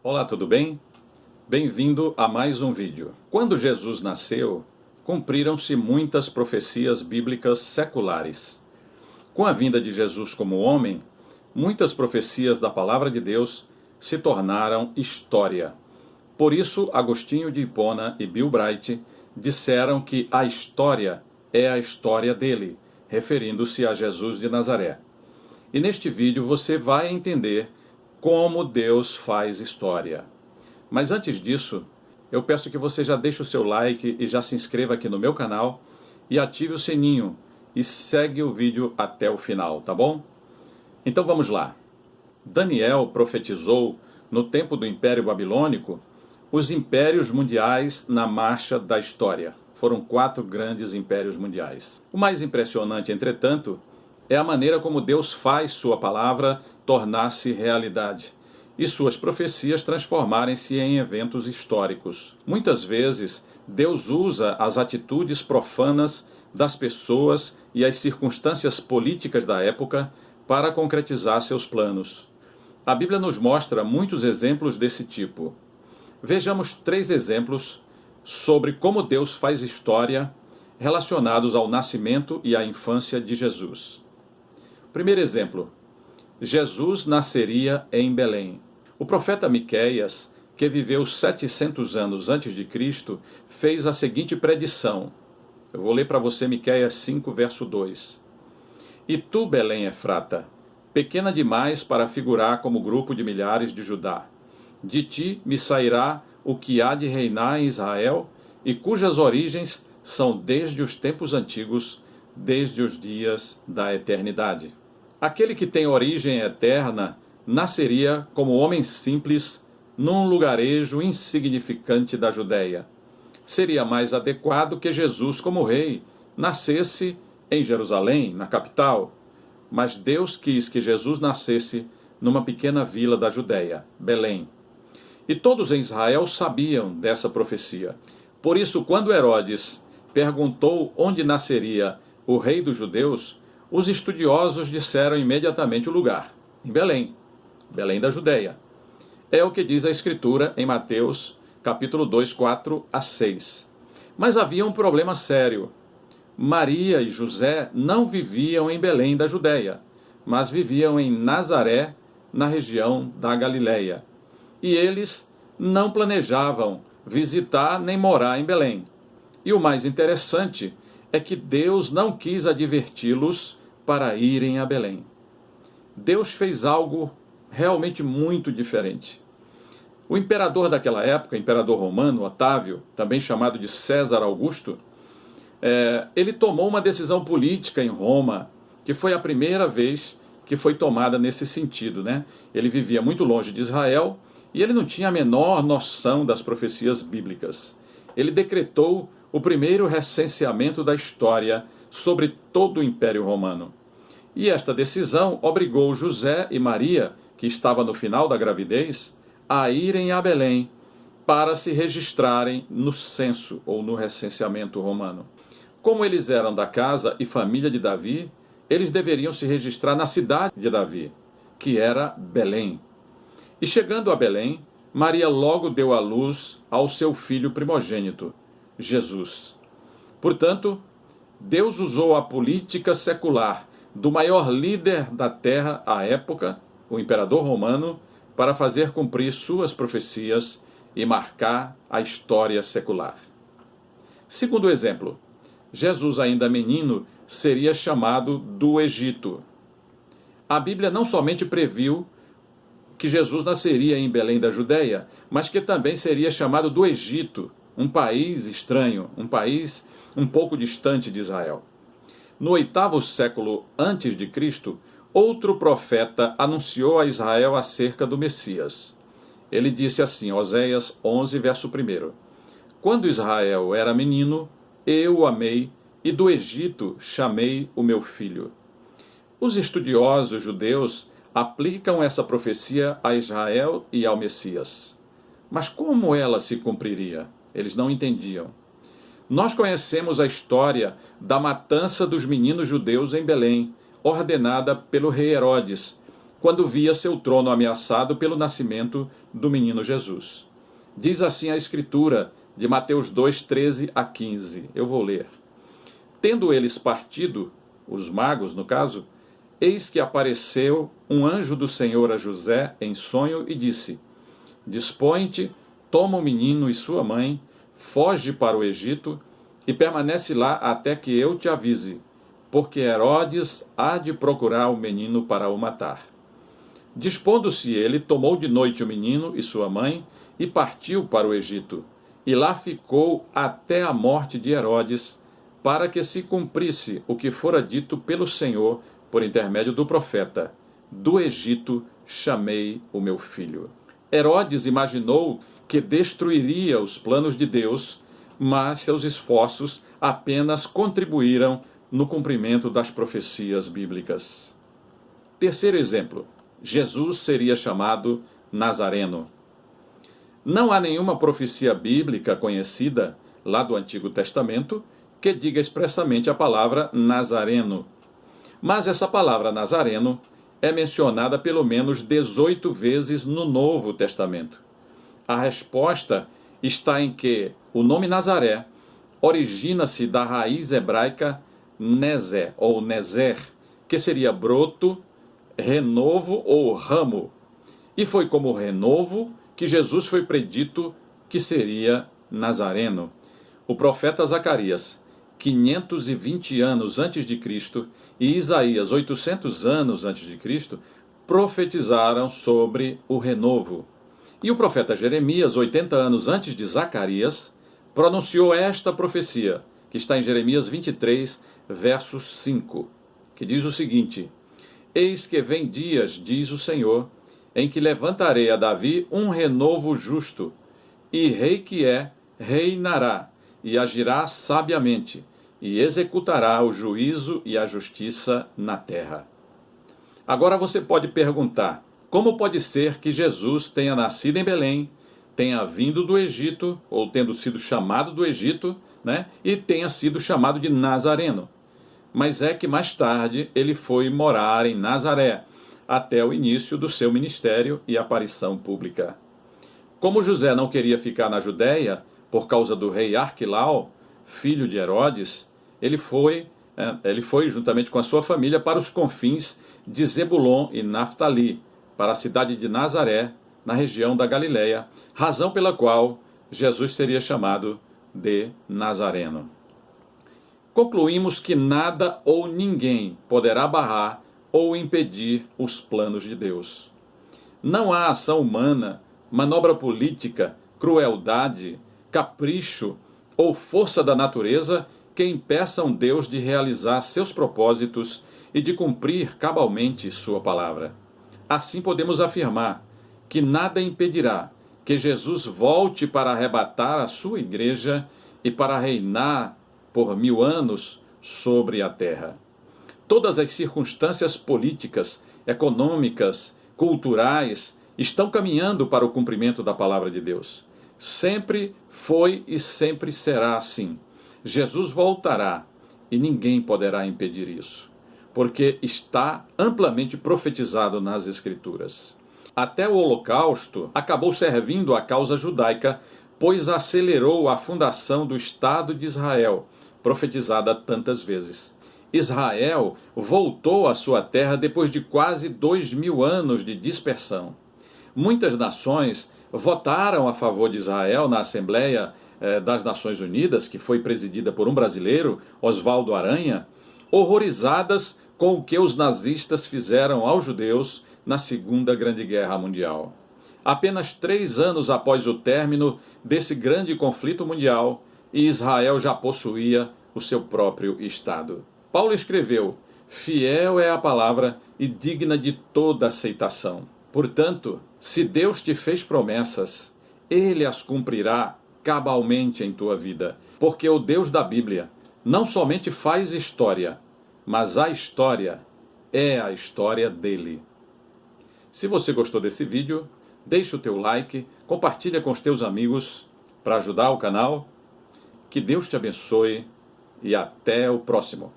Olá, tudo bem? Bem-vindo a mais um vídeo. Quando Jesus nasceu, cumpriram-se muitas profecias bíblicas seculares. Com a vinda de Jesus como homem, muitas profecias da Palavra de Deus se tornaram história. Por isso, Agostinho de Hipona e Bill Bright disseram que a história é a história dele, referindo-se a Jesus de Nazaré. E neste vídeo você vai entender como Deus faz história. Mas antes disso, eu peço que você já deixe o seu like e já se inscreva aqui no meu canal e ative o sininho e segue o vídeo até o final, tá bom? Então vamos lá. Daniel profetizou, no tempo do Império Babilônico, os impérios mundiais na marcha da história. Foram 4 grandes impérios mundiais. O mais impressionante, entretanto, é a maneira como Deus faz sua palavra tornar-se realidade e suas profecias transformarem-se em eventos históricos. Muitas vezes, Deus usa as atitudes profanas das pessoas e as circunstâncias políticas da época para concretizar seus planos. A Bíblia nos mostra muitos exemplos desse tipo. Vejamos 3 exemplos sobre como Deus faz história relacionados ao nascimento e à infância de Jesus. Primeiro exemplo, Jesus nasceria em Belém. O profeta Miqueias, que viveu 700 anos antes de Cristo, fez a seguinte predição. Eu vou ler para você Miqueias 5, verso 2. E tu, Belém Efrata, pequena demais para figurar como grupo de milhares de Judá. De ti me sairá o que há de reinar em Israel, e cujas origens são desde os tempos antigos, desde os dias da eternidade. Aquele que tem origem eterna nasceria como homem simples num lugarejo insignificante da Judéia. Seria mais adequado que Jesus, como rei, nascesse em Jerusalém, na capital. Mas Deus quis que Jesus nascesse numa pequena vila da Judéia, Belém. E todos em Israel sabiam dessa profecia. Por isso, quando Herodes perguntou onde nasceria o rei dos judeus, os estudiosos disseram imediatamente o lugar, em Belém, Belém da Judéia. É o que diz a Escritura em Mateus, capítulo 2, 4 a 6. Mas havia um problema sério. Maria e José não viviam em Belém da Judéia, mas viviam em Nazaré, na região da Galileia. E eles não planejavam visitar nem morar em Belém. E o mais interessante é que Deus não quis adverti-los para irem a Belém. Deus fez algo realmente muito diferente. O imperador daquela época, imperador romano, Otávio, também chamado de César Augusto, ele tomou uma decisão política em Roma, que foi a primeira vez que foi tomada nesse sentido, né? Ele vivia muito longe de Israel e ele não tinha a menor noção das profecias bíblicas. Ele decretou o primeiro recenseamento da história sobre todo o Império Romano. E esta decisão obrigou José e Maria, que estava no final da gravidez, a irem a Belém para se registrarem no censo ou no recenseamento romano. Como eles eram da casa e família de Davi, eles deveriam se registrar na cidade de Davi, que era Belém. E chegando a Belém, Maria logo deu à luz ao seu filho primogênito, Jesus. Portanto, Deus usou a política secular do maior líder da terra à época, o imperador romano, para fazer cumprir suas profecias e marcar a história secular. Segundo exemplo, Jesus, ainda menino, seria chamado do Egito. A Bíblia não somente previu que Jesus nasceria em Belém da Judéia, mas que também seria chamado do Egito, um país estranho, um país um pouco distante de Israel. No 8º século antes de Cristo, outro profeta anunciou a Israel acerca do Messias. Ele disse assim, Oséias 11, verso 1. Quando Israel era menino, eu o amei, e do Egito chamei o meu filho. Os estudiosos judeus aplicam essa profecia a Israel e ao Messias. Mas como ela se cumpriria? Eles não entendiam. Nós conhecemos a história da matança dos meninos judeus em Belém, ordenada pelo rei Herodes, quando via seu trono ameaçado pelo nascimento do menino Jesus. Diz assim a Escritura de Mateus 2, 13 a 15. Eu vou ler. Tendo eles partido, os magos no caso, eis que apareceu um anjo do Senhor a José em sonho e disse: Dispõe-te, toma o menino e sua mãe, foge para o Egito e permanece lá até que eu te avise, porque Herodes há de procurar o menino para o matar. Dispondo-se ele, tomou de noite o menino e sua mãe e partiu para o Egito, e lá ficou até a morte de Herodes, para que se cumprisse o que fora dito pelo Senhor por intermédio do profeta: do Egito chamei o meu filho. Herodes imaginou que destruiria os planos de Deus, mas seus esforços apenas contribuíram no cumprimento das profecias bíblicas. Terceiro exemplo: Jesus seria chamado Nazareno. Não há nenhuma profecia bíblica conhecida, lá do Antigo Testamento, que diga expressamente a palavra Nazareno. Mas essa palavra Nazareno é mencionada pelo menos 18 vezes no Novo Testamento. A resposta está em que o nome Nazaré origina-se da raiz hebraica Nezé, ou Nezer, que seria broto, renovo ou ramo. E foi como renovo que Jesus foi predito que seria Nazareno. O profeta Zacarias, 520 anos antes de Cristo, e Isaías, 800 anos antes de Cristo, profetizaram sobre o renovo. E o profeta Jeremias, 80 anos antes de Zacarias, pronunciou esta profecia, que está em Jeremias 23, verso 5, que diz o seguinte: Eis que vem dias, diz o Senhor, em que levantarei a Davi um renovo justo, e rei que é, reinará, e agirá sabiamente, e executará o juízo e a justiça na terra. Agora você pode perguntar: como pode ser que Jesus tenha nascido em Belém, tenha vindo do Egito, ou tendo sido chamado do Egito, e tenha sido chamado de Nazareno? Mas é que mais tarde ele foi morar em Nazaré, até o início do seu ministério e aparição pública. Como José não queria ficar na Judéia, por causa do rei Arquilau, filho de Herodes, ele foi juntamente com a sua família para os confins de Zebulon e Naftali, para a cidade de Nazaré, na região da Galileia, razão pela qual Jesus teria chamado de Nazareno. Concluímos que nada ou ninguém poderá barrar ou impedir os planos de Deus. Não há ação humana, manobra política, crueldade, capricho ou força da natureza que impeçam Deus de realizar seus propósitos e de cumprir cabalmente sua palavra. Assim podemos afirmar que nada impedirá que Jesus volte para arrebatar a sua igreja e para reinar por 1000 anos sobre a terra. Todas as circunstâncias políticas, econômicas, culturais estão caminhando para o cumprimento da palavra de Deus. Sempre foi e sempre será assim. Jesus voltará e ninguém poderá impedir isso, porque está amplamente profetizado nas Escrituras. Até o Holocausto acabou servindo à causa judaica, pois acelerou a fundação do Estado de Israel, profetizada tantas vezes. Israel voltou à sua terra depois de quase 2000 anos de dispersão. Muitas nações votaram a favor de Israel na Assembleia das Nações Unidas, que foi presidida por um brasileiro, Oswaldo Aranha, horrorizadas com o que os nazistas fizeram aos judeus na Segunda Grande Guerra Mundial. Apenas 3 anos após o término desse grande conflito mundial, Israel já possuía o seu próprio Estado. Paulo escreveu: fiel é a palavra e digna de toda aceitação. Portanto, se Deus te fez promessas, Ele as cumprirá cabalmente em tua vida, porque o Deus da Bíblia não somente faz história, mas a história é a história dele. Se você gostou desse vídeo, deixe o teu like, compartilha com os teus amigos para ajudar o canal. Que Deus te abençoe e até o próximo.